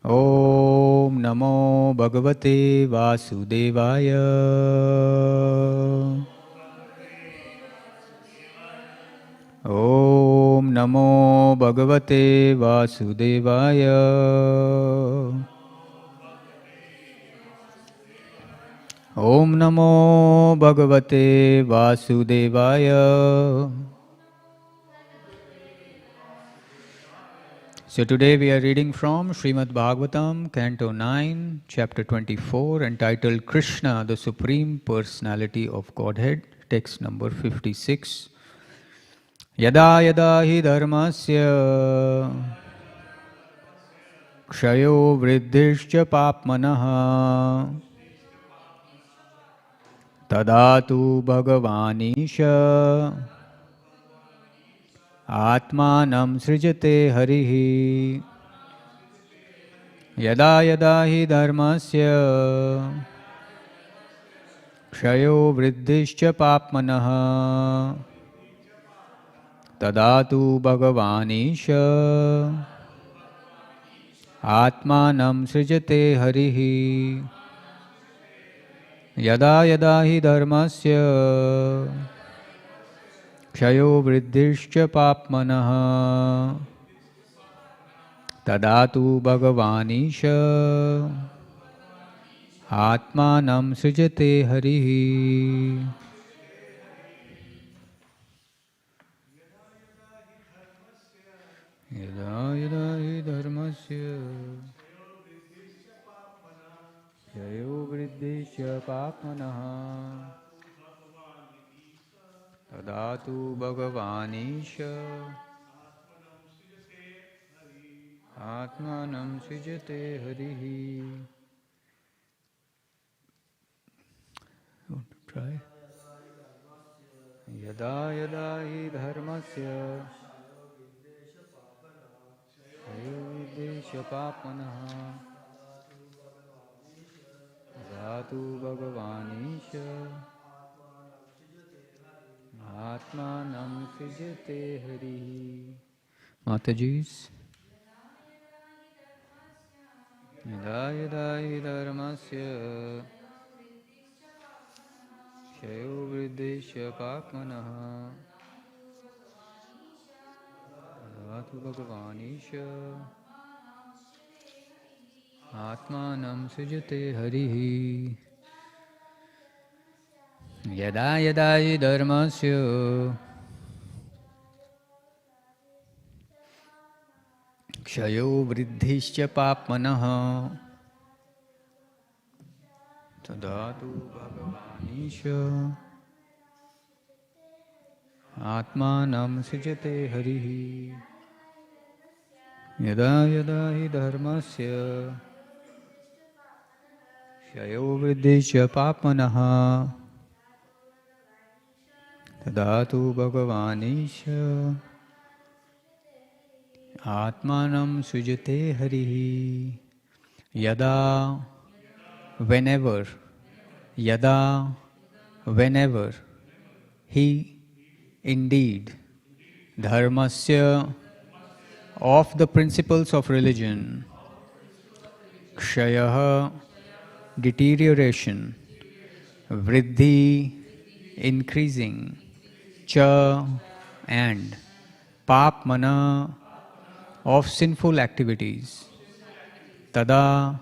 Om Namo Bhagavate Vasudevaya. Om Namo Bhagavate Vasudevaya. Om Namo Bhagavate Vasudevaya. So today we are reading from Śrīmad Bhāgavatam, Canto 9, Chapter 24, entitled Krishna, the Supreme Personality of Godhead, text number 56. Yada yada hi dharmasya kshayo vriddhishcha papmanaha tadatu bhagavanisha atmanam srijate harihi. Yada yada hi dharmasya kshayo vriddhishcha papmanaha tadatu bhagavanisha atmanam srijate harihi. Yada yada hi dharmasya kshayo vriddhishcha papmanaha tadatu bhagavanisha atmanam srijate harihi. Yada yada hi dharmasya kshayo vriddhishcha papmanaha tadatu bhagavanisha atmanam srijate harihi. You want to try? Yada yada hi dharmasya kshayo papmanaha tadatu bhagavanisha atmanam srijate harihi. Matajis. Yada yada hi dharmasya kshayo vriddhishcha papmanaha tadatu bhagavanisha atmanam srijate harihi. Yada yada hi dharmasya kshayo vriddhishcha papmanaha tadatu bhagavanisha atmanam srijate harihi. Yada yada hi dharmasya kshayo vriddhishcha papmanaha tadatu bhagavanisha atmanam sujate harihi. Yada, whenever, yada, whenever, he, indeed, dharmasya, of the principles of religion, kshayaha, deterioration, vriddhi, increasing, cha, and papmana, of sinful activities, tada,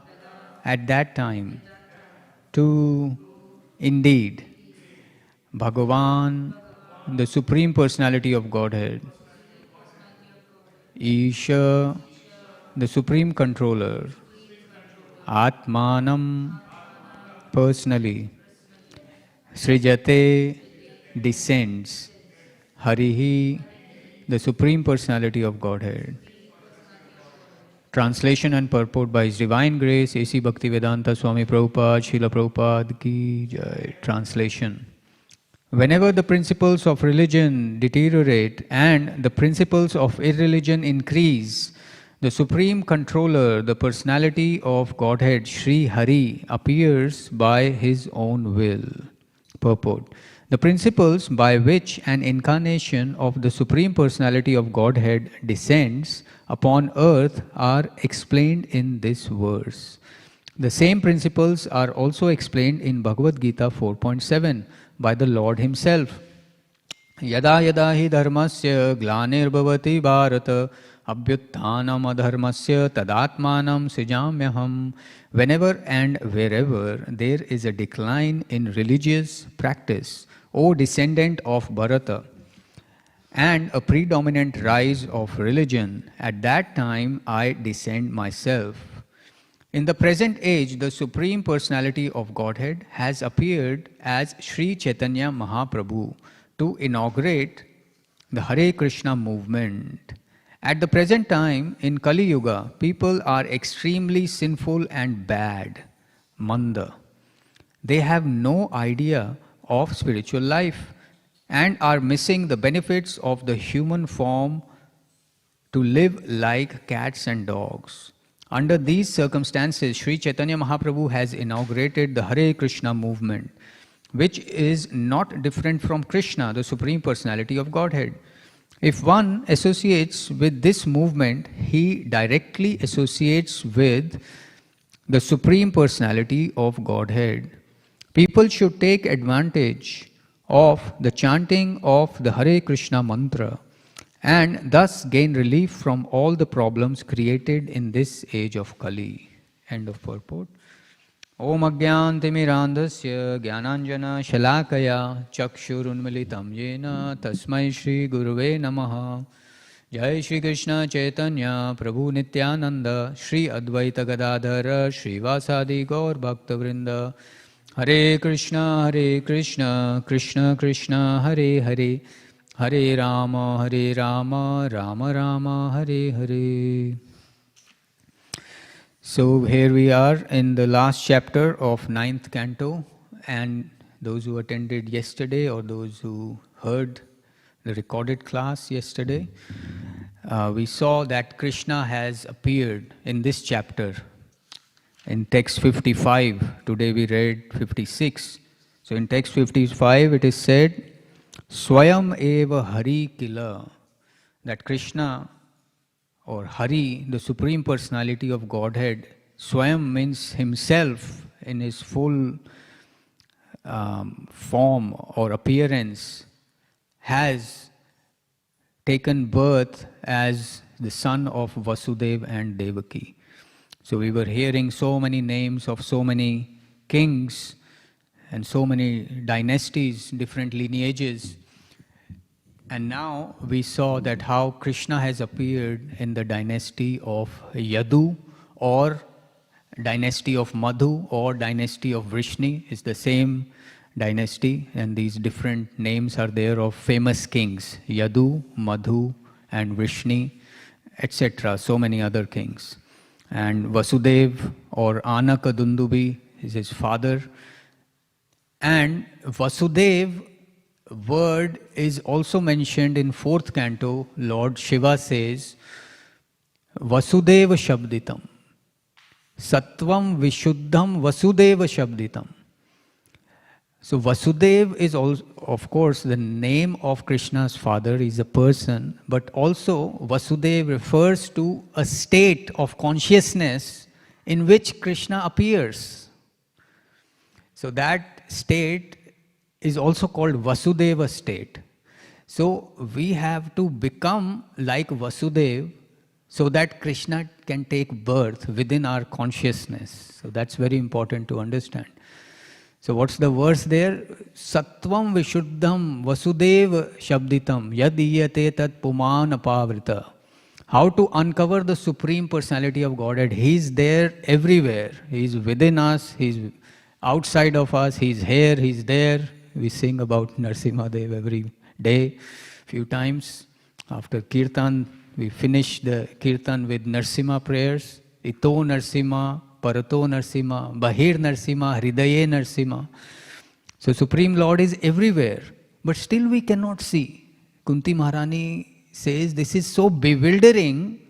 at that time, to, indeed, Bhagavan, the Supreme Personality of Godhead, Isha, the Supreme Controller, Atmanam, personally, Srijate, descends, Harihi, the Supreme Personality of Godhead. Translation and purport by His Divine Grace, A.C. Bhaktivedanta Swami Prabhupada, Srila Prabhupada Ki Jai. Translation. Whenever the principles of religion deteriorate and the principles of irreligion increase, the Supreme Controller, the Personality of Godhead, Sri Hari, appears by His own will. Purport. The principles by which an incarnation of the Supreme Personality of Godhead descends upon earth are explained in this verse. The same principles are also explained in Bhagavad Gita 4.7 by the Lord Himself. Yada yada hi dharmasya glanir bharata abhyutthanam adharmasya tadatmanam srijamyaham. Whenever and wherever there is a decline in religious practice, O descendant of Bharata, and a predominant rise of religion, at that time I descend myself. In the present age, the Supreme Personality of Godhead has appeared as Sri Chaitanya Mahaprabhu to inaugurate the Hare Krishna movement. At the present time, in Kali Yuga, people are extremely sinful and bad, manda. They have no idea of spiritual life and are missing the benefits of the human form to live like cats and dogs. Under these circumstances, Sri Chaitanya Mahaprabhu has inaugurated the Hare Krishna movement, which is not different from Krishna, the Supreme Personality of Godhead. If one associates with this movement, he directly associates with the Supreme Personality of Godhead. People should take advantage of the chanting of the Hare Krishna mantra and thus gain relief from all the problems created in this age of Kali. End of purport. Om Agyantimirandasya Gyananjana Shalakaya Chakshurunmilitam Yena Tasmai Shri Guruve Namaha. Jai Shri Krishna Chaitanya Prabhu Nityananda Shri Advaita Gadadhara Shri Vasadi Gaur Bhaktavrinda. Hare Krishna Krishna Krishna Hare Hare, Hare Rama Rama Rama Hare Hare. So here we are in the last chapter of 9th canto, and those who attended yesterday or those who heard the recorded class yesterday, we saw that Krishna has appeared in this chapter. In text 55, today we read 56. So in text 55 it is said, Swayam eva Hari kila, that Krishna or Hari, the Supreme Personality of Godhead, Swayam means himself in his full form or appearance, has taken birth as the son of Vasudeva and Devaki. So we were hearing so many names of so many kings and so many dynasties, different lineages. And now we saw that how Krishna has appeared in the dynasty of Yadu or dynasty of Madhu or dynasty of Vrishni. Is the same dynasty, and these different names are there of famous kings, Yadu, Madhu and Vrishni, etc. So many other kings. And Vasudev or Anaka Dundubi is his father. And Vasudev word is also mentioned in 4th canto. Lord Shiva says, Vasudeva Shabditam, Sattvam Vishuddham Vasudeva Shabditam. So Vasudev is also, of course, the name of Krishna's father, is a person, but also Vasudev refers to a state of consciousness in which Krishna appears. So that state is also called Vasudeva state. So we have to become like Vasudeva so that Krishna can take birth within our consciousness. So that's very important to understand. So what's the verse there? Sattvam Vishuddham Vasudeva Shabditam Yadiyate Tat Puman Apavrita. How to uncover the Supreme Personality of Godhead. He is there everywhere. He is within us, He is outside of us, He is here, He is there. We sing about Narsimha Dev every day, few times. After Kirtan, we finish the Kirtan with Narsimha prayers. Ito Narsimha, Parato Narsimha, Bahir Narsimha, Hridaye Narsimha. So Supreme Lord is everywhere, but still we cannot see. Kunti Maharani says this is so bewildering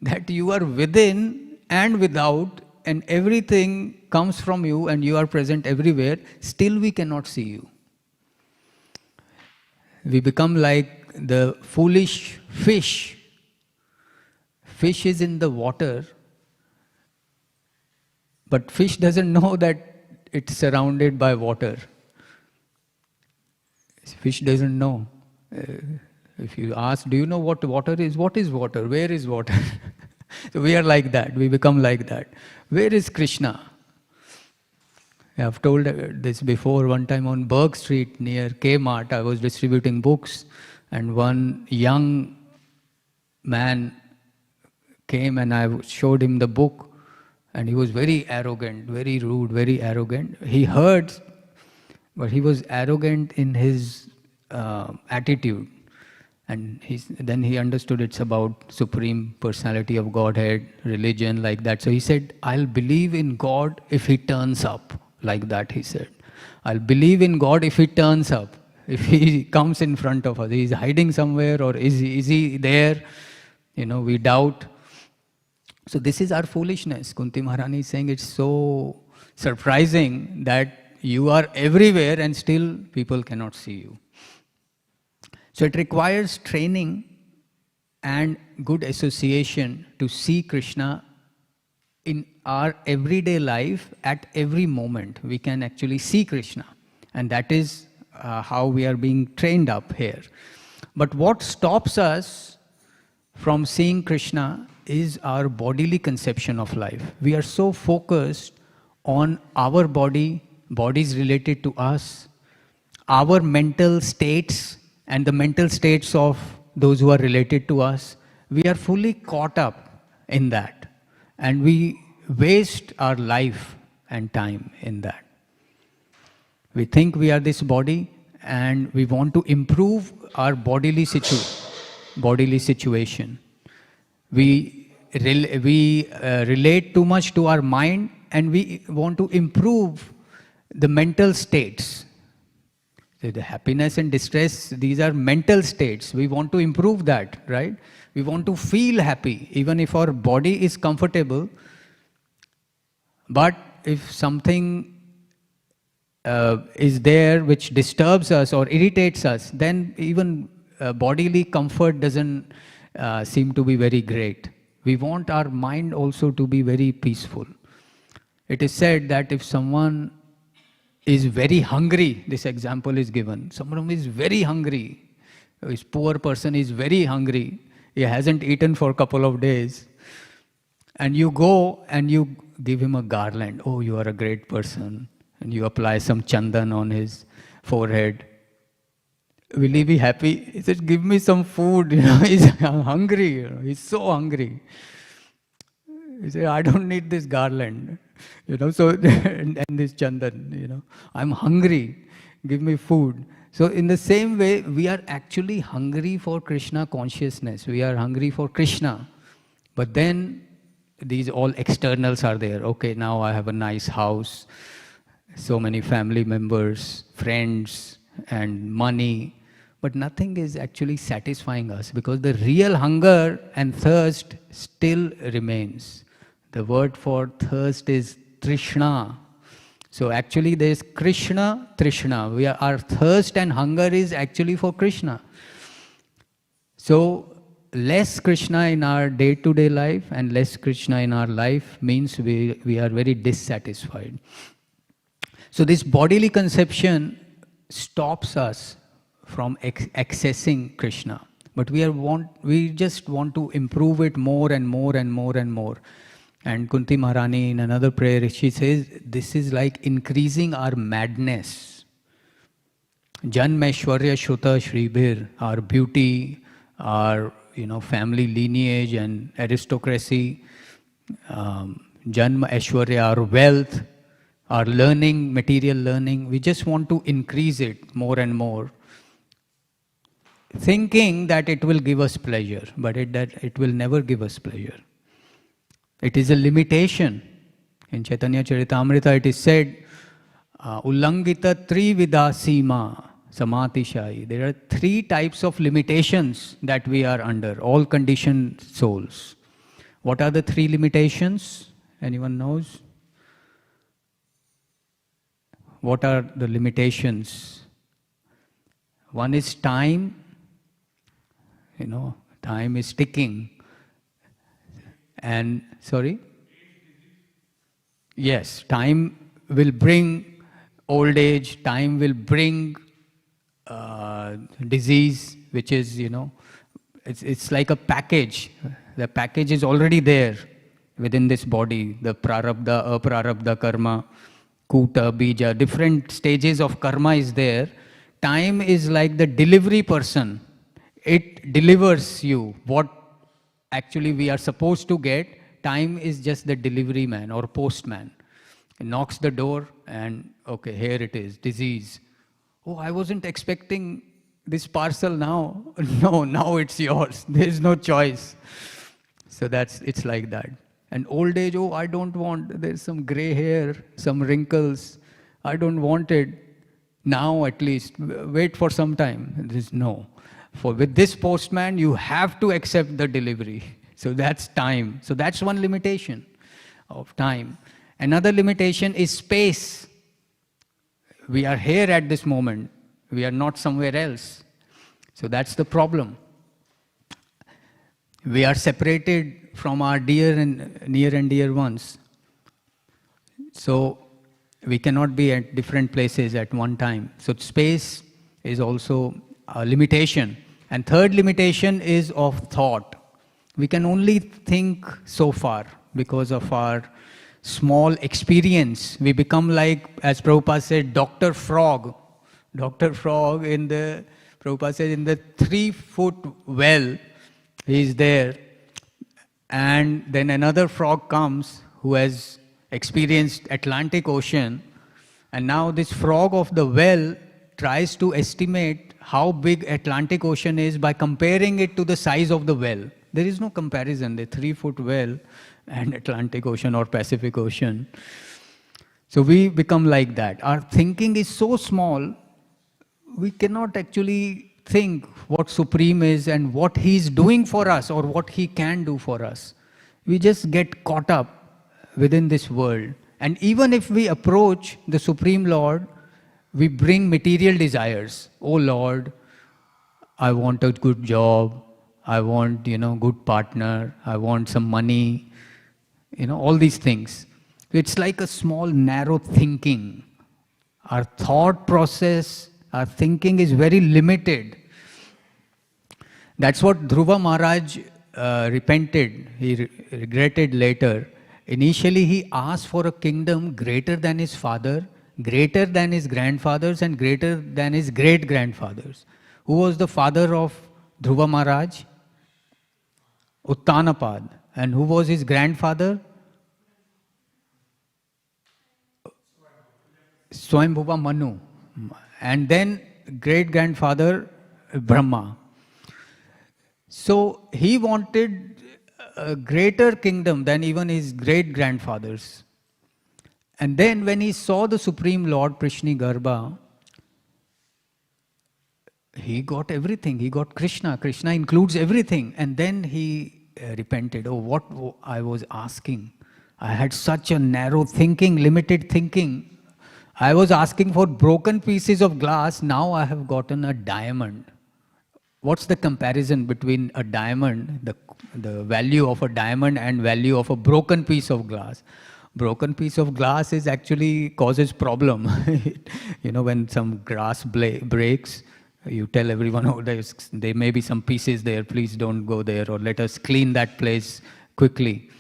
that you are within and without and everything comes from you and you are present everywhere, still we cannot see you. We become like the foolish fish fish is in the water, but fish doesn't know that it's surrounded by water. Fish doesn't know. If you ask, do you know what water is? What is water? Where is water? So we are like that. We become like that. Where is Krishna? I have told this before. One time on Berg Street near Kmart, I was distributing books, and one young man came and I showed him the book, and he was very arrogant, very rude, very arrogant. He heard, but he was arrogant in his attitude. And then he understood it's about Supreme Personality of Godhead, religion, like that. So he said, I'll believe in God if he turns up. Like that he said. I'll believe in God if he turns up. If he comes in front of us. He's hiding somewhere, or is he there? We doubt. So this is our foolishness. Kunti Maharani is saying it's so surprising that you are everywhere and still people cannot see you. So it requires training and good association to see Krishna in our everyday life. At every moment we can actually see Krishna, and that is how we are being trained up here. But what stops us from seeing Krishna is our bodily conception of life. We are so focused on our bodies related to us, our mental states and the mental states of those who are related to us. We are fully caught up in that, and we waste our life and time in that. We think we are this body and we want to improve our bodily situation. We relate too much to our mind, and we want to improve the mental states. The happiness and distress, these are mental states. We want to improve that, right? We want to feel happy, even if our body is comfortable. But if something is there which disturbs us or irritates us, then even bodily comfort doesn't seem to be very great. We want our mind also to be very peaceful. It is said that if someone is very hungry, this example is given. Someone is very hungry, this poor person is very hungry, he hasn't eaten for a couple of days, and you go and you give him a garland. Oh, you are a great person. And you apply some chandan on his forehead. Will he be happy? He said, give me some food. He's hungry. He's so hungry. He said, I don't need this garland. So and this chandan. I'm hungry. Give me food. So in the same way, we are actually hungry for Krishna consciousness. We are hungry for Krishna. But then these all externals are there. Okay, now I have a nice house, so many family members, friends, and money. But nothing is actually satisfying us, because the real hunger and thirst still remains. The word for thirst is Trishna. So actually there is Krishna, Trishna. Our thirst and hunger is actually for Krishna. So less Krishna in our day-to-day life and less Krishna in our life means we are very dissatisfied. So this bodily conception stops us from accessing Krishna. But we just want to improve it more and more and more and more. And Kunti Maharani in another prayer, she says, this is like increasing our madness. Janma Aishwarya Shruta Shribhir, our beauty, our family lineage and aristocracy, Janma Aishwarya, our wealth, our learning, material learning, we just want to increase it more and more, thinking that it will give us pleasure, but it will never give us pleasure. It is a limitation. In Chaitanya Charitamrita it is said, Ullangita Trivida Sima Samatishai. There are 3 types of limitations that we are under, all conditioned souls. What are the 3 limitations? Anyone knows? What are the limitations? One is time. Time is ticking. And, sorry? Yes, time will bring old age, time will bring disease, which is, it's like a package. The package is already there within this body, the prarabdha, aprarabdha karma, kuta, bija, different stages of karma is there. Time is like the delivery person. It delivers you what actually we are supposed to get. Time is just the delivery man or postman. He knocks the door and, okay, here it is, disease. Oh, I wasn't expecting this parcel now. No, now it's yours. There is no choice. So it's like that. And old age, oh, I don't want, there's some gray hair, some wrinkles. I don't want it now at least. Wait for some time. There's no. For with this postman, you have to accept the delivery. So that's time. So that's one limitation of time. Another limitation is space. We are here at this moment. We are not somewhere else. So that's the problem. We are separated from our dear and near and dear ones. So we cannot be at different places at one time. So space is also a limitation. And third limitation is of thought. We can only think so far because of our small experience. We become like, as Prabhupada said, Dr. Frog. Dr. Frog Prabhupada said, in the 3-foot well, he is there. And then another frog comes who has experienced Atlantic Ocean. And now this frog of the well tries to estimate how big Atlantic Ocean is by comparing it to the size of the well. There is no comparison, the 3-foot well and Atlantic Ocean or Pacific Ocean. So we become like that. Our thinking is so small, we cannot actually think what Supreme is and what He is doing for us or what He can do for us. We just get caught up within this world. And even if we approach the Supreme Lord, we bring material desires. Oh Lord, I want a good job. I want, good partner. I want some money. All these things. It's like a small, narrow thinking. Our thought process, our thinking is very limited. That's what Dhruva Maharaj repented. He regretted later. Initially, he asked for a kingdom greater than his father, greater than his grandfathers, and greater than his great-grandfathers. Who was the father of Dhruva Maharaj? Uttanapad. And who was his grandfather? Swayambhuva Manu. And then great-grandfather Brahma. So he wanted a greater kingdom than even his great-grandfathers. And then when he saw the Supreme Lord, Prishni Garbha, he got everything. He got Krishna. Krishna includes everything. And then he repented. Oh, what I was asking. I had such a narrow thinking, limited thinking. I was asking for broken pieces of glass. Now I have gotten a diamond. What's the comparison between a diamond, the value of a diamond and value of a broken piece of glass? Broken piece of glass is actually causes problem. When some glass breaks, you tell everyone, oh, there may be some pieces there, please don't go there, or let us clean that place quickly.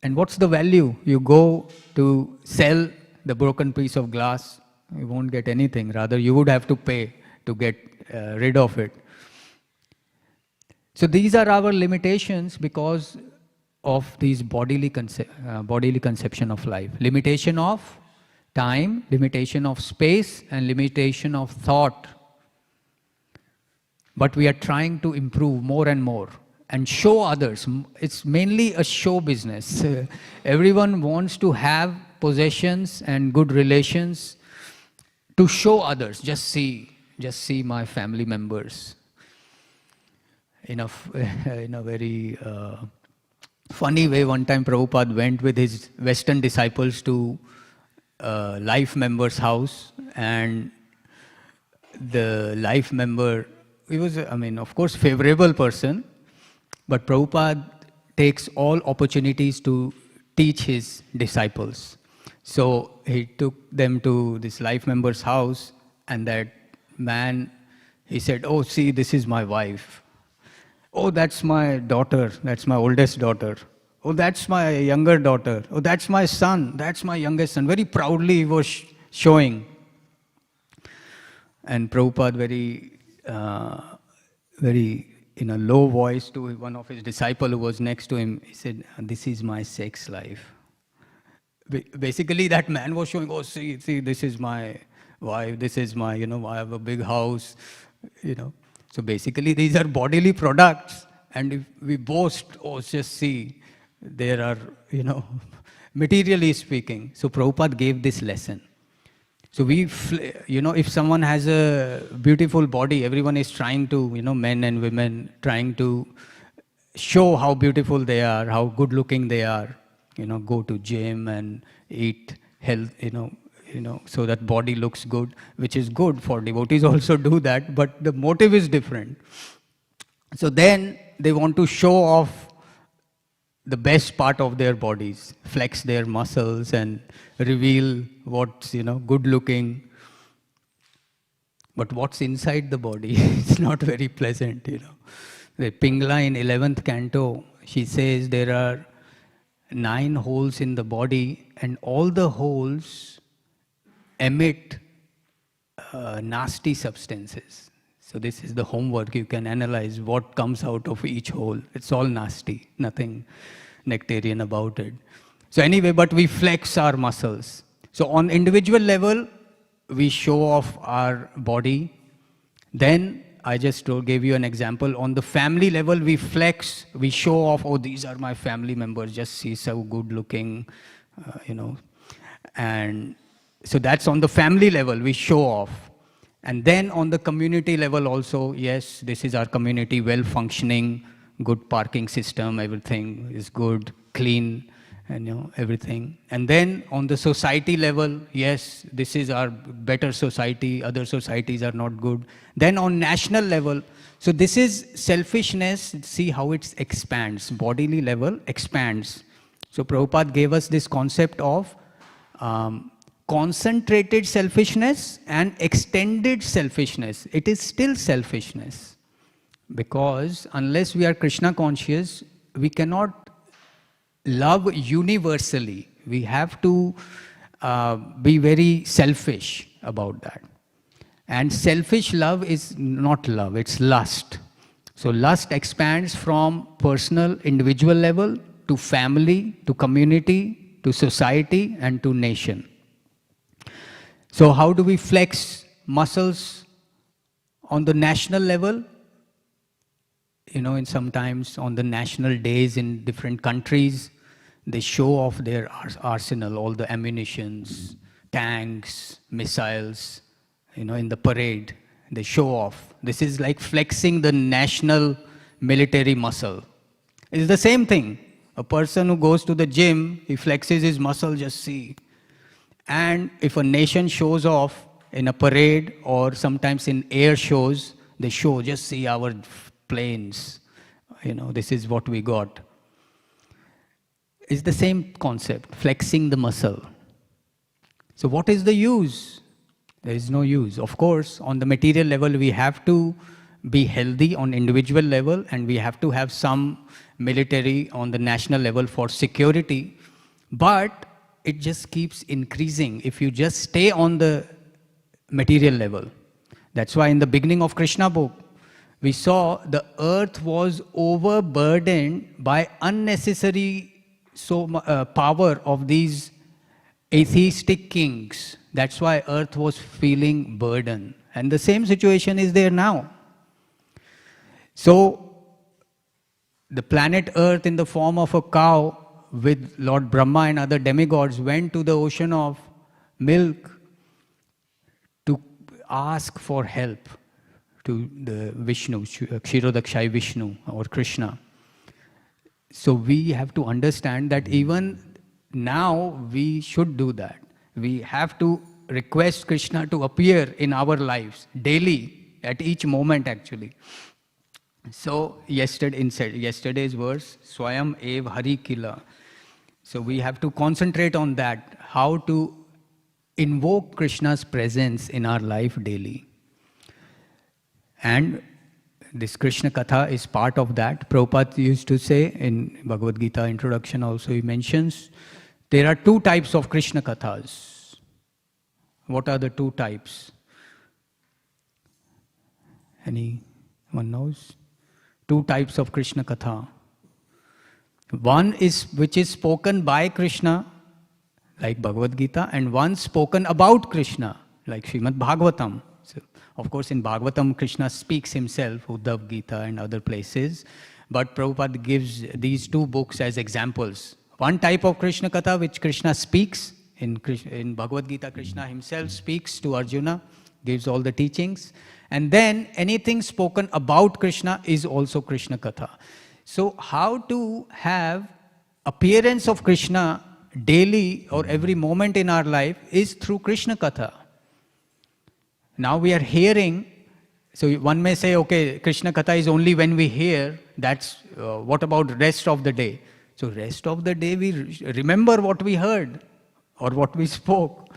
And what's the value? You go to sell the broken piece of glass, you won't get anything. Rather, you would have to pay to get rid of it. So these are our limitations because of these bodily conception of life. Limitation of time, limitation of space, and limitation of thought. But we are trying to improve more and more and show others. It's mainly a show business. Everyone wants to have possessions and good relations to show others. Just see my family members. In a very funny way, one time Prabhupada went with his Western disciples to a life member's house, and the life member, he was, of course, favorable person, but Prabhupada takes all opportunities to teach his disciples. So he took them to this life member's house, and that man, he said, "Oh, see, this is my wife. Oh, that's my daughter, that's my oldest daughter. Oh, that's my younger daughter. Oh, that's my son, that's my youngest son." Very proudly he was showing. And Prabhupada very in a low voice to one of his disciples who was next to him, he said, "This is my sex life." Basically that man was showing, "Oh, see, this is my wife, this is my, I have a big house, So basically these are bodily products, and if we boast, "Oh, just see, there are, materially speaking." So Prabhupada gave this lesson. So if someone has a beautiful body, everyone is trying to, men and women, trying to show how beautiful they are, how good looking they are, go to gym and eat health, so that body looks good, which is good for devotees also do that, but the motive is different. So then they want to show off the best part of their bodies, flex their muscles and reveal what's, good looking. But what's inside the body, it's not very pleasant, The Pingla in 11th canto, she says there are 9 holes in the body, and all the holes emit nasty substances. So this is the homework. You can analyze what comes out of each hole. It's all nasty, nothing nectarian about it. So anyway, but we flex our muscles. So on individual level, we show off our body. Then I just gave you an example. On the family level, we flex, we show off, "Oh, these are my family members, just see, so good looking, And so that's on the family level, we show off. And then on the community level also, yes, this is our community, well functioning, good parking system, everything is good, clean, and everything. And then on the society level, yes, this is our better society, other societies are not good. Then on national level, so this is selfishness, see how it expands, bodily level expands. So Prabhupada gave us this concept of concentrated selfishness and extended selfishness. It is still selfishness, because unless we are Krishna conscious, we cannot love universally. We have to be very selfish about that. And selfish love is not love, it's lust. So lust expands from personal, individual level to family, to community, to society, and to nation. So how do we flex muscles on the national level? And sometimes on the national days in different countries, they show off their arsenal, all the ammunitions, tanks, missiles, in the parade. They show off. This is like flexing the national military muscle. It's the same thing. A person who goes to the gym, he flexes his muscle, just see. And if a nation shows off in a parade or sometimes in air shows, they show, just see our planes. This is what we got. It's the same concept, flexing the muscle. So what is the use? There is no use. Of course, on the material level, we have to be healthy on individual level, and we have to have some military on the national level for security. But it just keeps increasing if you just stay on the material level. That's why in the beginning of Krishna book, we saw the earth was overburdened by unnecessary power of these atheistic kings. That's why earth was feeling burden. And the same situation is there now. So the planet earth in the form of a cow with Lord Brahma and other demigods went to the ocean of milk to ask for help to the Vishnu, Kshirodakshai Vishnu or Krishna. So we have to understand that even now we should do that. We have to request Krishna to appear in our lives daily, at each moment actually. So yesterday's verse, Swayam Ev Hari Kila. So we have to concentrate on that, how to invoke Krishna's presence in our life daily. And this Krishna Katha is part of that. Prabhupada used to say in Bhagavad Gita introduction also, he mentions, there are 2 types of Krishna Kathas. What are the 2 types? Anyone knows? 2 types of Krishna Katha. One is which is spoken by Krishna, like Bhagavad Gita, and one spoken about Krishna, like Śrīmad Bhāgavatam. So, of course, in Bhagavatam, Krishna speaks himself, Uddhav Gita and other places, but Prabhupada gives these 2 books as examples. One type of Krishna Katha which Krishna speaks, in Bhagavad Gita, Krishna himself speaks to Arjuna, gives all the teachings, and then anything spoken about Krishna is also Krishna Katha. So how to have appearance of Krishna daily or every moment in our life is through Krishna Katha. Now we are hearing, so one may say, okay, Krishna Katha is only when we hear, that's, what about rest of the day? So rest of the day we remember what we heard or what we spoke.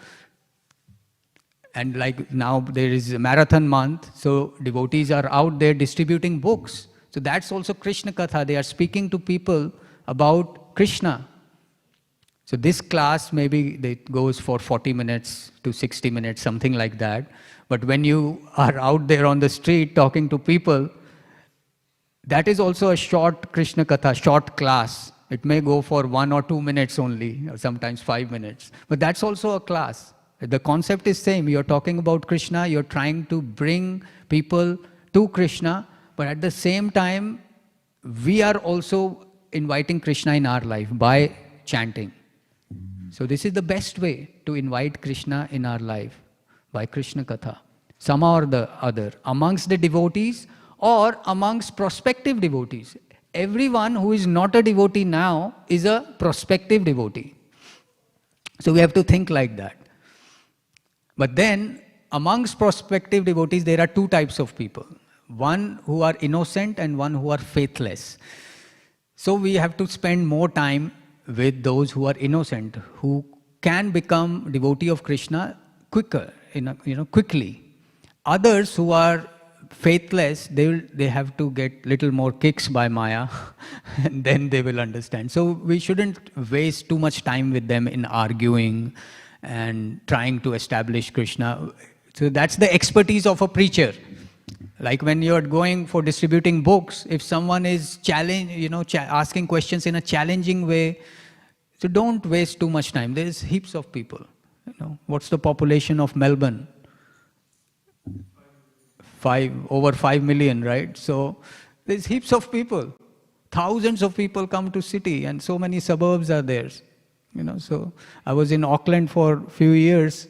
And like now there is a marathon month, so devotees are out there distributing books. So that's also Krishna Katha. They are speaking to people about Krishna. So this class maybe it goes for 40 minutes to 60 minutes, something like that. But when you are out there on the street talking to people, that is also a short Krishna Katha, short class. It may go for 1 or 2 minutes only, or sometimes 5 minutes. But that's also a class. The concept is same. You're talking about Krishna, you're trying to bring people to Krishna, but at the same time, we are also inviting Krishna in our life by chanting. So this is the best way to invite Krishna in our life, by Krishna Katha, somehow or the other, amongst the devotees or amongst prospective devotees. Everyone who is not a devotee now is a prospective devotee. So we have to think like that. But then, amongst prospective devotees, there are 2 types of people. One who are innocent and one who are faithless. So we have to spend more time with those who are innocent, who can become devotee of Krishna quicker, quickly. Others who are faithless, they have to get little more kicks by Maya, and then they will understand. So we shouldn't waste too much time with them in arguing and trying to establish Krishna. So that's the expertise of a preacher. Like when you're going for distributing books, if someone is asking questions in a challenging way, so don't waste too much time. There's heaps of people. What's the population of Melbourne? Over 5 million, right? So there's heaps of people. Thousands of people come to city, and so many suburbs are there. So I was in Auckland for a few years.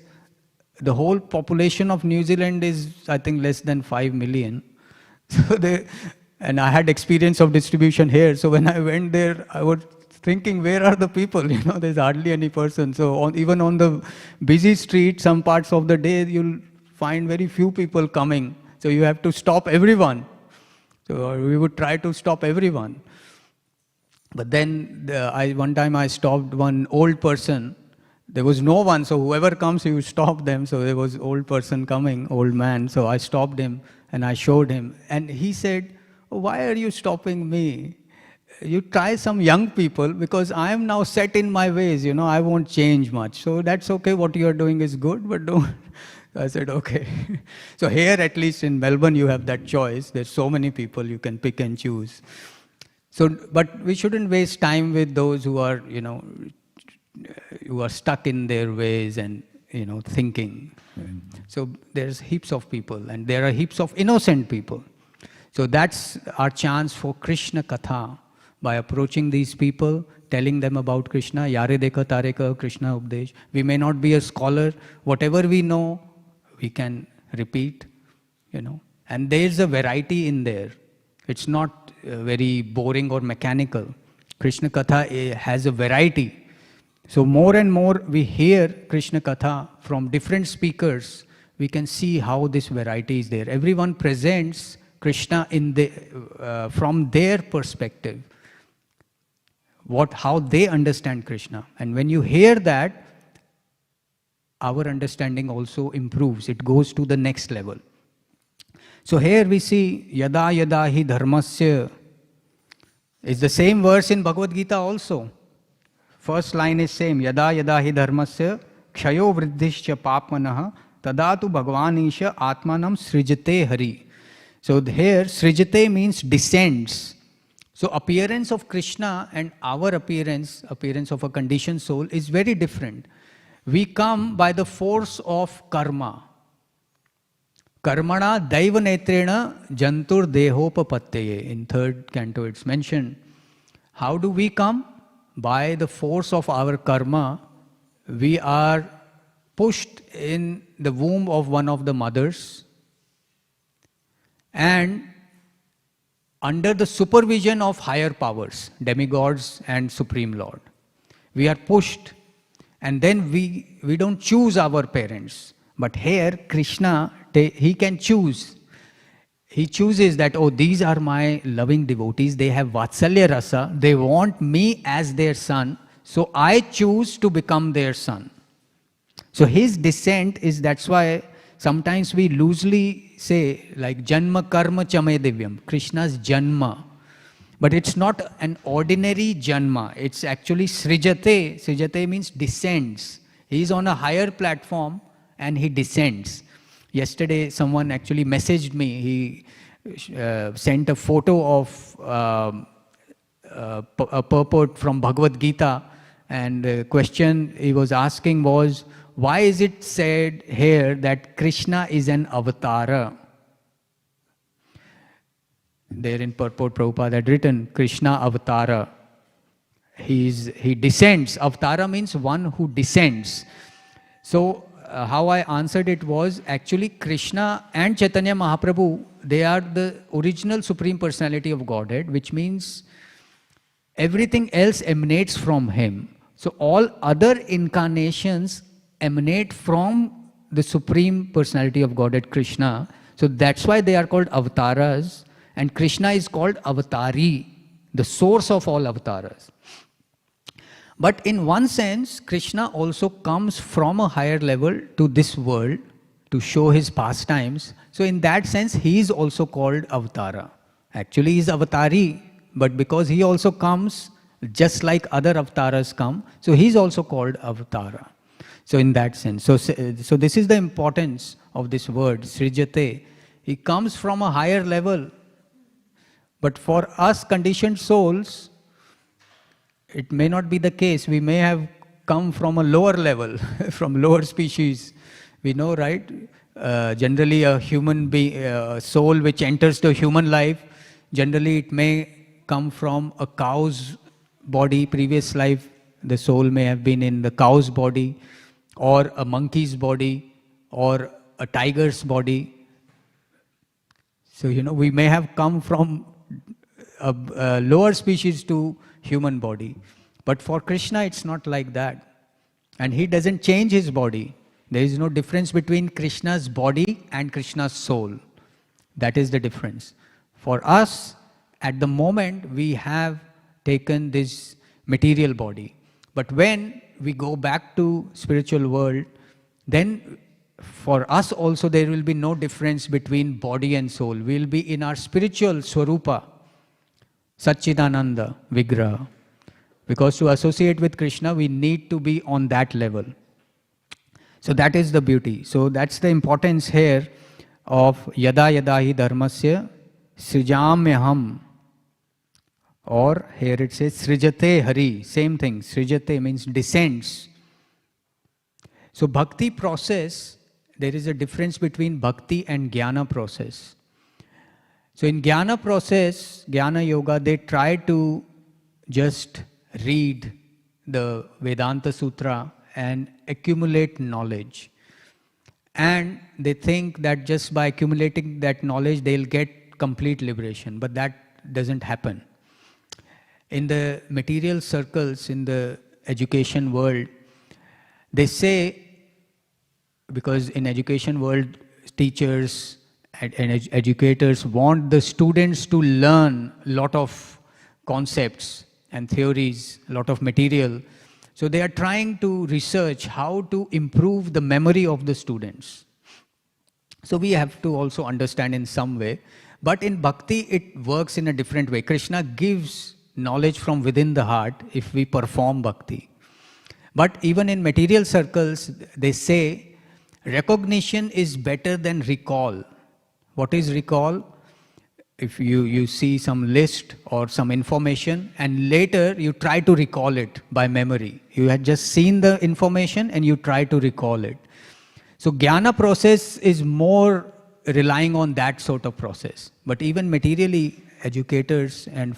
The whole population of New Zealand is, I think, less than 5 million. And I had experience of distribution here. So when I went there, I was thinking, where are the people? There's hardly any person. So even on the busy street, some parts of the day, you'll find very few people coming. So you have to stop everyone. So we would try to stop everyone. But then one time I stopped one old person. There was no one, so whoever comes, you stop them. So there was old person coming, old man. So I stopped him and I showed him. And he said, "Oh, why are you stopping me? You try some young people, because I am now set in my ways, I won't change much. So that's okay, what you are doing is good, but don't." I said, okay. So here, at least in Melbourne, you have that choice. There's so many people you can pick and choose. So, but we shouldn't waste time with those who are, who are stuck in their ways and, thinking. So there's heaps of people, and there are heaps of innocent people. So that's our chance for Krishna Katha, by approaching these people, telling them about Krishna. Yare dekha tare ka Krishna updesh. We may not be a scholar. Whatever we know, we can repeat, And there's a variety in there. It's not very boring or mechanical. Krishna Katha has a variety. So more and more we hear Krishna Katha from different speakers, we can see how this variety is there. Everyone presents Krishna from their perspective, how they understand Krishna. And when you hear that, our understanding also improves. It goes to the next level. So here we see yada yada hi dharmasya. It's the same verse in Bhagavad Gita also. First line is same. Yada yada hi dharmasya kshayo vriddhischa papmanah tadatu bhagavanisha atmanam srijate hari. So here srijate means descends. So appearance of Krishna and our appearance of a conditioned soul is very different. We come by the force of karma. Karmana daiva netrena jantur dehopapatyaye. In third canto it's mentioned. How do we come? By the force of our karma, we are pushed in the womb of one of the mothers, and under the supervision of higher powers, demigods and Supreme Lord, we are pushed, and then we don't choose our parents. But here Krishna, he can choose. He chooses that, oh, these are my loving devotees, they have Vatsalya Rasa, they want me as their son, so I choose to become their son. So his descent is, that's why sometimes we loosely say, like Janma Karma Chame Divyam, Krishna's Janma. But it's not an ordinary Janma, it's actually Srijate. Srijate means descends. He is on a higher platform and he descends. Yesterday someone actually messaged me, he sent a photo of a purport from Bhagavad Gita, and the question he was asking was, why is it said here that Krishna is an avatara? There in purport Prabhupada had written, Krishna avatara. He descends. Avatara means one who descends. So how I answered it was, actually Krishna and Chaitanya Mahaprabhu, they are the original Supreme Personality of Godhead, which means everything else emanates from him. So all other incarnations emanate from the Supreme Personality of Godhead, Krishna. So that's why they are called avataras, and Krishna is called avatari, the source of all avataras. But in one sense, Krishna also comes from a higher level to this world to show his pastimes. So in that sense, he is also called avatara. Actually, he is avatari, but because he also comes just like other avatars come, so he is also called avatara. So in that sense, so this is the importance of this word, Srijate. He comes from a higher level. But for us conditioned souls, it may not be the case. We may have come from a lower level, from lower species. We know, right? Generally a human soul which enters the human life, generally it may come from a cow's body. Previous life, the soul may have been in the cow's body, or a monkey's body, or a tiger's body. So, we may have come from a lower species to human body. But for Krishna, it's not like that. And he doesn't change his body. There is no difference between Krishna's body and Krishna's soul. That is the difference. For us, at the moment, we have taken this material body. But when we go back to spiritual world, then for us also there will be no difference between body and soul. We will be in our spiritual Swarupa, Satchidananda Vigraha. Because to associate with Krishna, we need to be on that level. So that is the beauty. So that's the importance here of yada yada hi dharmasya srijamyaham. Or here it says srijate hari. Same thing. Srijate means descends. So bhakti process, there is a difference between bhakti and jnana process. So in jnana process, jnana yoga, they try to just read the Vedanta Sutra and accumulate knowledge. And they think that just by accumulating that knowledge, they'll get complete liberation. But that doesn't happen. In the material circles, in the education world, they say, because in education world, teachers educators want the students to learn a lot of concepts and theories, a lot of material. So they are trying to research how to improve the memory of the students. So we have to also understand in some way. But in bhakti, it works in a different way. Krishna gives knowledge from within the heart if we perform bhakti. But even in material circles, they say recognition is better than recall. What is recall? If you see some list or some information and later you try to recall it by memory. You had just seen the information and you try to recall it. So jnana process is more relying on that sort of process. But even materially, educators and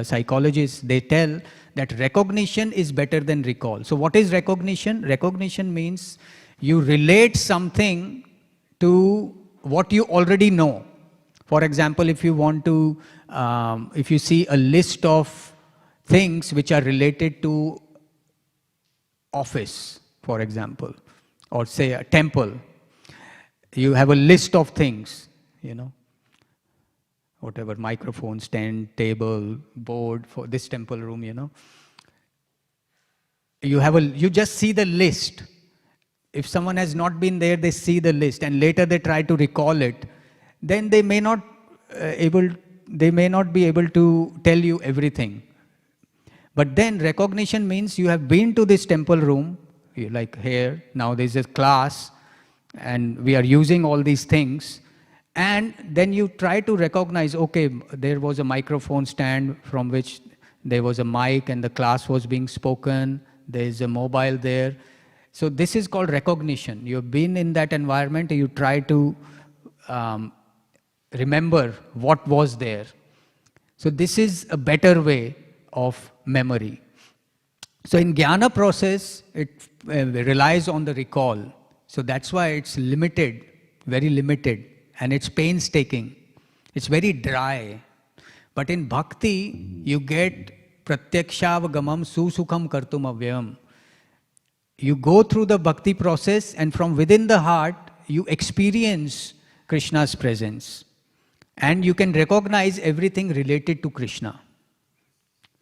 psychologists, they tell that recognition is better than recall. So what is recognition? Recognition means you relate something to what you already know. For example, if you want to, if you see a list of things which are related to office, for example, or say a temple, you have a list of things, whatever, microphone, stand, table, board for this temple room, You just see the list. If someone has not been there, they see the list and later they try to recall it. Then they may not be able to tell you everything. But then recognition means you have been to this temple room, like here, now there's a class and we are using all these things. And then you try to recognize, okay, there was a microphone stand from which there was a mic and the class was being spoken. There's a mobile there. So this is called recognition. You've been in that environment and you try to remember what was there. So this is a better way of memory. So in jnana process, it relies on the recall. So that's why it's limited, very limited, and it's painstaking. It's very dry. But in bhakti, you get pratyakshaavagamam susukham kartum avyam. You go through the bhakti process and from within the heart, you experience Krishna's presence. And you can recognize everything related to Krishna.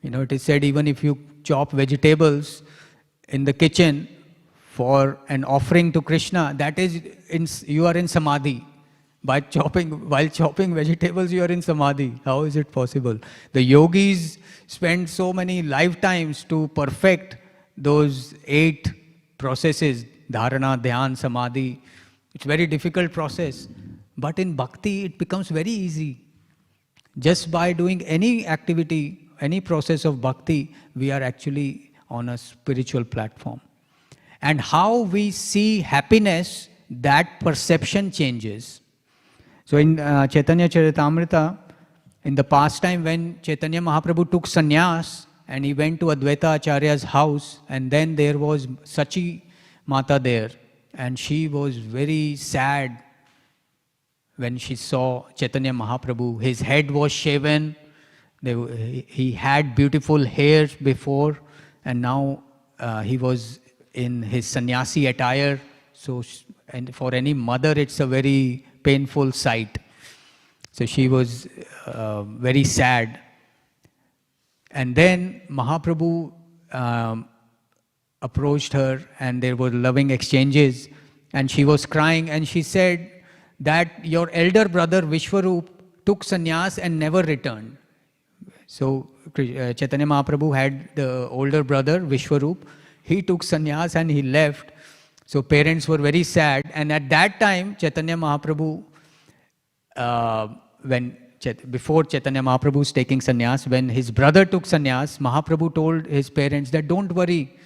It is said even if you chop vegetables in the kitchen for an offering to Krishna, that is, you are in samadhi. While chopping vegetables, you are in samadhi. How is it possible? The yogis spend so many lifetimes to perfect those 8 processes, dharana, dhyan, samadhi. It's a very difficult process. But in bhakti, it becomes very easy. Just by doing any activity, any process of bhakti, we are actually on a spiritual platform. And how we see happiness, that perception changes. So in Chaitanya Charitamrita, in the past time when Chaitanya Mahaprabhu took sannyas and he went to Advaita Acharya's house, and then there was Sachi Mata there, and she was very sad when she saw Chaitanya Mahaprabhu. His head was shaven, he had beautiful hair before, and now he was in his sannyasi attire. So, and for any mother, it's a very painful sight. So she was very sad. And then Mahaprabhu approached her and there were loving exchanges and she was crying and she said that your elder brother Vishwarup took sannyas and never returned. So Chaitanya Mahaprabhu had the older brother Vishwarup. He took sannyas and he left. So parents were very sad, and at that time Chaitanya Mahaprabhu, before Chaitanya Mahaprabhu's taking sannyas, when his brother took sannyas, Mahaprabhu told his parents that don't worry,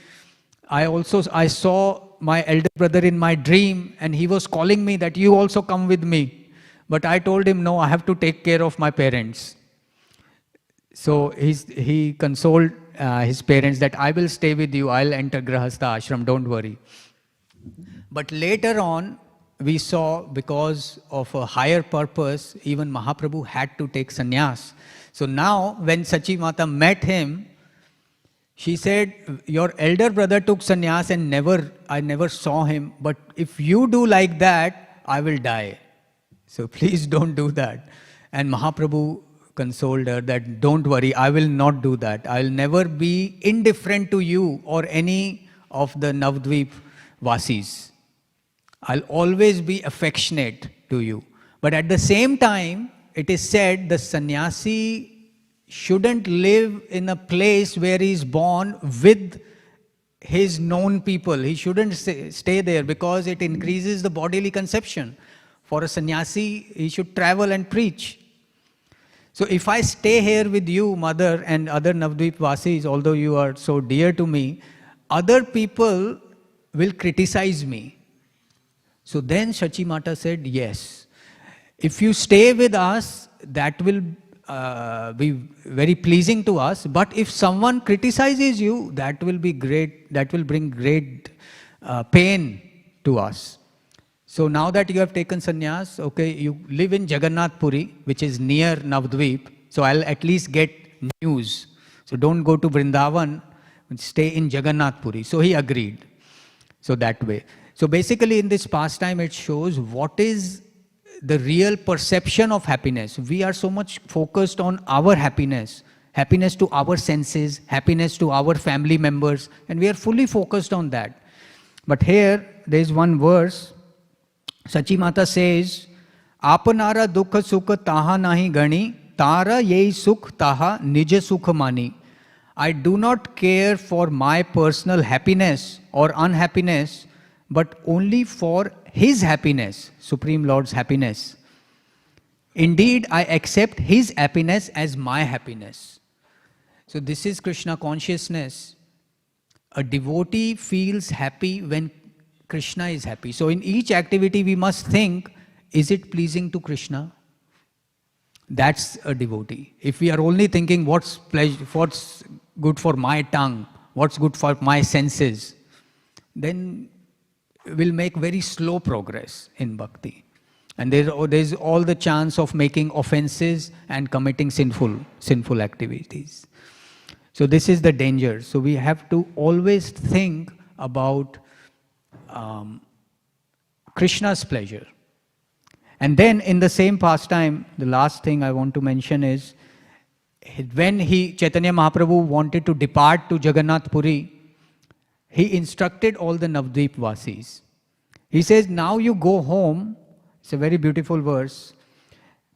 I saw my elder brother in my dream and he was calling me that you also come with me. But I told him, no, I have to take care of my parents. So he consoled his parents that I will stay with you, I'll enter Grahastha ashram, don't worry. But later on, we saw because of a higher purpose, even Mahaprabhu had to take sannyas. So now, when Sachi Mata met him, she said, your elder brother took sannyas and I never saw him, but if you do like that, I will die. So please don't do that. And Mahaprabhu consoled her that don't worry, I will not do that. I will never be indifferent to you or any of the Navdvip Vasis. I'll always be affectionate to you. But at the same time, it is said the sannyasi shouldn't live in a place where he is born with his known people. He shouldn't stay there because it increases the bodily conception. For a sannyasi, he should travel and preach. So if I stay here with you, mother, and other Navdvip Vasis, although you are so dear to me, other people will criticize me. So then Shachi Mata said, yes, if you stay with us, that will be very pleasing to us. But if someone criticizes you, that will be great, that will bring great pain to us. So now that you have taken sannyas, okay, you live in Jagannath Puri, which is near Navdvip, so I'll at least get news. So don't go to Vrindavan, stay in Jagannath Puri. So he agreed. So that way. So basically in this pastime it shows what is the real perception of happiness. We are so much focused on our happiness, happiness to our senses, happiness to our family members, and we are fully focused on that. But here there is one verse, Sachi Mata says, Apanara dukha sukha taha nahi gani, tara yei sukh taha nija sukha mani. I do not care for my personal happiness or unhappiness, but only for His happiness, Supreme Lord's happiness. Indeed, I accept His happiness as my happiness. So this is Krishna consciousness. A devotee feels happy when Krishna is happy. So in each activity we must think, is it pleasing to Krishna? That's a devotee. If we are only thinking what's good for my tongue, what's good for my senses, then we'll make very slow progress in bhakti. And there's all the chance of making offenses and committing sinful activities. So this is the danger. So we have to always think about Krishna's pleasure. And then in the same pastime, the last thing I want to mention is, when Chaitanya Mahaprabhu wanted to depart to Jagannath Puri, he instructed all the Navdvip Vasis. He says, now you go home. It's a very beautiful verse.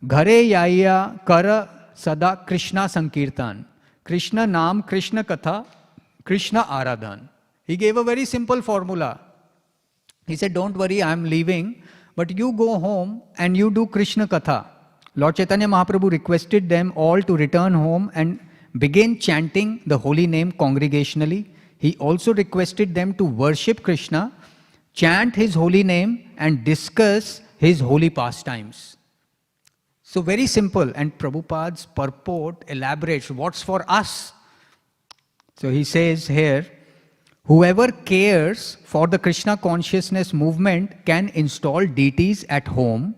Ghare yaya kara sada Krishna sankirtan. Krishna naam, Krishna katha, Krishna aradhan. He gave a very simple formula. He said, don't worry, I am leaving, but you go home and you do Krishna katha. Lord Chaitanya Mahaprabhu requested them all to return home and begin chanting the holy name congregationally. He also requested them to worship Krishna, chant His holy name, and discuss His holy pastimes. So very simple, and Prabhupada's purport elaborates what's for us. So he says here, whoever cares for the Krishna consciousness movement can install deities at home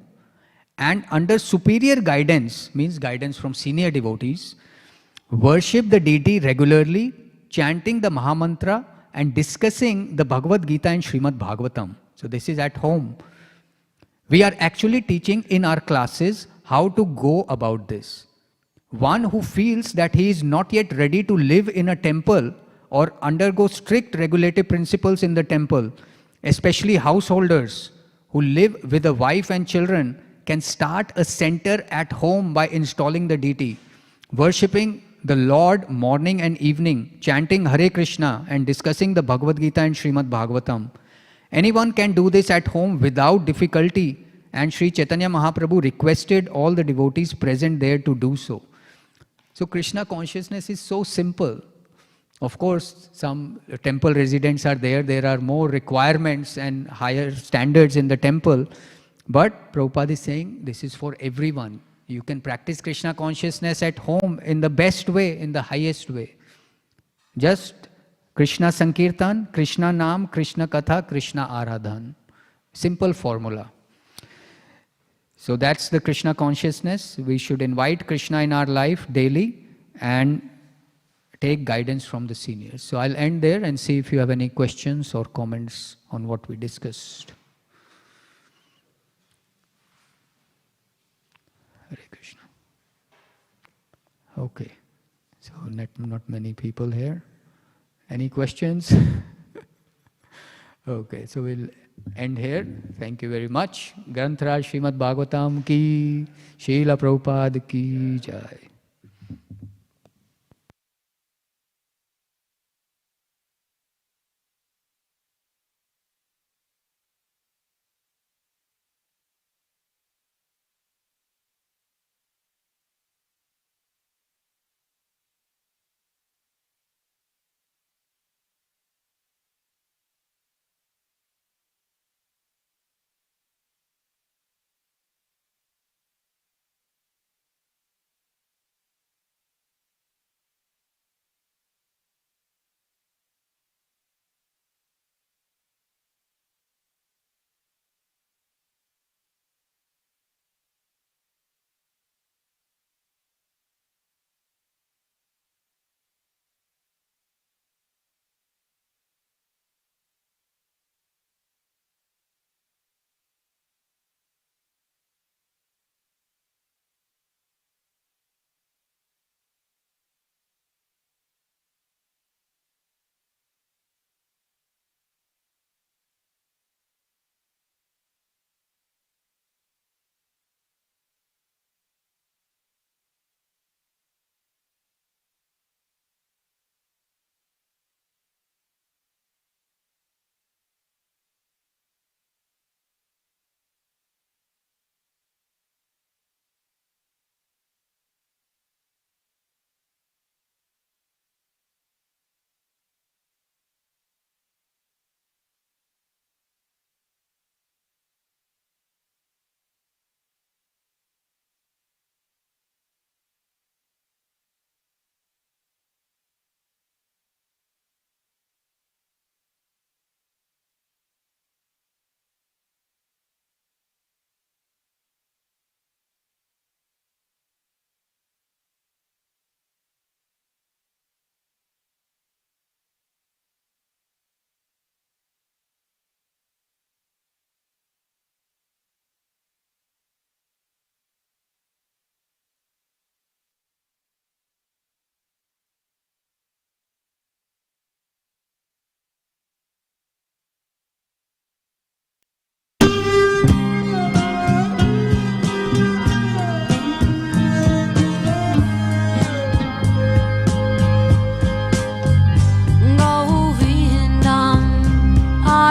and under superior guidance, means guidance from senior devotees, worship the deity regularly, chanting the Mahamantra and discussing the Bhagavad Gita and Śrīmad Bhāgavatam. So this is at home. We are actually teaching in our classes how to go about this. One who feels that he is not yet ready to live in a temple or undergo strict regulative principles in the temple, especially householders who live with a wife and children, can start a center at home by installing the deity, worshipping the Lord morning and evening, chanting Hare Krishna and discussing the Bhagavad Gita and Śrīmad Bhāgavatam. Anyone can do this at home without difficulty, and Sri Chaitanya Mahaprabhu requested all the devotees present there to do so. So Krishna consciousness is so simple. Of course, some temple residents are there. There are more requirements and higher standards in the temple. But Prabhupada is saying this is for everyone. You can practice Krishna consciousness at home in the best way, in the highest way. Just Krishna Sankirtan, Krishna Naam, Krishna Katha, Krishna Aradhan. Simple formula. So that's the Krishna consciousness. We should invite Krishna in our life daily and take guidance from the seniors. So I'll end there and see if you have any questions or comments on what we discussed. Okay. So not many people here. Any questions? Okay, so we'll end here. Thank you very much. Grantaraj Śrīmad Bhāgavatam ki, Srila Prabhupada ki jai.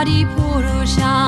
Adi Purusha